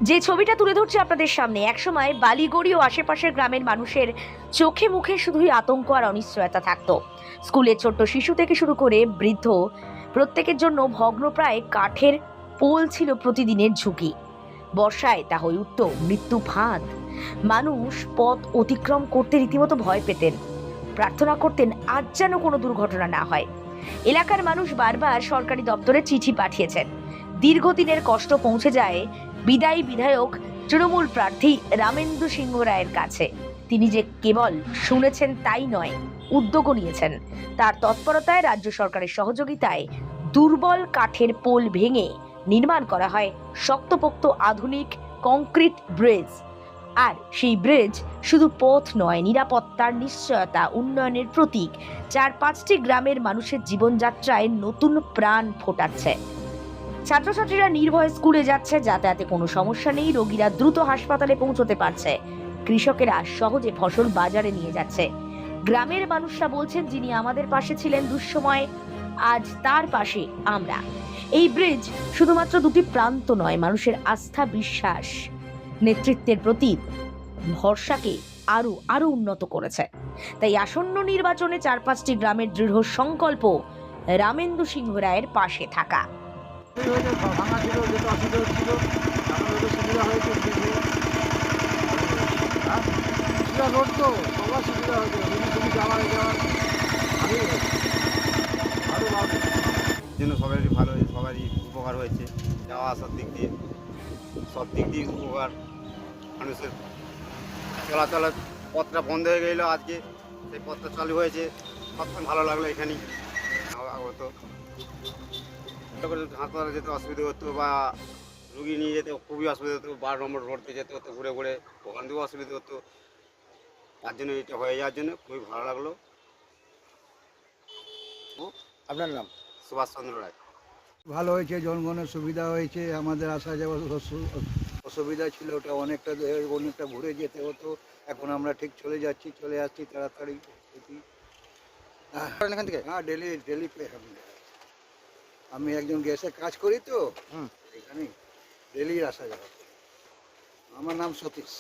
যে ছবিটা তুলে ধরছে আপনাদের সামনে, একসময় বালিগড়ি ও আশেপাশের গ্রামের মানুষের চোখে মুখে শুধুই আতঙ্ক আর অনিশ্চয়তা থাকতো। স্কুলের ছোট্ট শিশু থেকে শুরু করে বৃদ্ধ, প্রত্যেকের জন্য ভগ্নপ্রায় কাঠের পোল ছিল প্রতিদিনের ঝুঁকি। বর্ষায় তা হয়ে উঠত মৃত্যু ফাঁদ। মানুষ পথ অতিক্রম করতে রীতিমতো ভয় পেতেন, প্রার্থনা করতেন আজ যেন কোনো দুর্ঘটনা না হয়। এলাকার মানুষ বারবার সরকারি দপ্তরে চিঠি পাঠিয়েছেন। দীর্ঘদিনের কষ্ট পৌঁছে যায় বিদায়ী বিধায়ক তৃণমূল প্রার্থী রামেন্দু সিংহ রায়ের কাছে। তিনি যে কেবল শুনেছেন তাই নয়, উদ্যোগও নিয়েছেন। তার তৎপরতায় রাজ্য সরকারের সহযোগিতায় দুর্বল কাঠের পোল ভেঙে নির্মাণ করা হয় শক্তপোক্ত আধুনিক কংক্রিট ব্রিজ। আর সেই ব্রিজ শুধু পথ নয়, নিরাপত্তার নিশ্চয়তা, উন্নয়নের প্রতীক। 4-5টি গ্রামের মানুষের জীবনযাত্রায় নতুন প্রাণ ফোটাচ্ছে। ছাত্রছাত্রীরা নির্ভয়ে স্কুলে যাচ্ছে, যাতায়াতে কোনো সমস্যা নেই, রোগীরা দ্রুত হাসপাতালে পৌঁছতে পারছে, কৃষকেরা সহজে ফসল বাজারে নিয়ে যাচ্ছে। গ্রামের মানুষরা বলছেন, যিনি আমাদের পাশে ছিলেন দুঃসময়, আজ তার পাশে আমরা। এই ব্রিজ শুধুমাত্র দুটি প্রান্ত নয়, মানুষের আস্থা, বিশ্বাস, নেতৃত্বের প্রতি ভরসাকে আরো আরো উন্নত করেছে। তাই আসন্ন নির্বাচনে 4-5টি গ্রামের দৃঢ় সংকল্প রামেন্দু সিংহ রায়ের পাশে থাকা। ভাঙা ছিল, যেটা অসুবিধা হচ্ছিল, এখন একটু সুবিধা হয়েছে। সুবিধা রোড তো সবার সুবিধা হয়েছে, রুগী যাওয়ার ভালোই হয়েছে, আরও ভালো জন্য সবারই ভালো হয়েছে, সবারই উপকার হয়েছে। যাওয়া আসার দিক দিয়ে সব দিক দিয়ে উপকার। মানুষের চলাচলের পথটা বন্ধ হয়ে গেল, আজকে সেই পথটা চালু হয়েছে, সবসময় ভালো লাগলো। এখানেই হতো হাসপাতালে যেতে অসুবিধা হতো, বা রুগী নিয়ে যেতে খুবই অসুবিধা হতো, 12 নম্বর রোডতে যেতে হতো ঘুরে ঘুরে, ওখান থেকেও অসুবিধা হতো। তার জন্য এটা হয়ে যাওয়ার জন্য খুবই ভালো লাগলো। আপনার নাম? সুভাষচন্দ্র রায়। ভালো হয়েছে, জনগণের সুবিধা হয়েছে। আমাদের আসা যাওয়ার অসুবিধা ছিল, ওটা অনেকটা ঘুরে যেতে হতো। এখন আমরা ঠিক চলে আসছি তাড়াতাড়ি। এখান থেকে হ্যাঁ, ডেলি আমি একজন গ্যাসে কাজ করি তো, এখানে ডেলি আসা যাওয়া। আমার নাম সতীশ।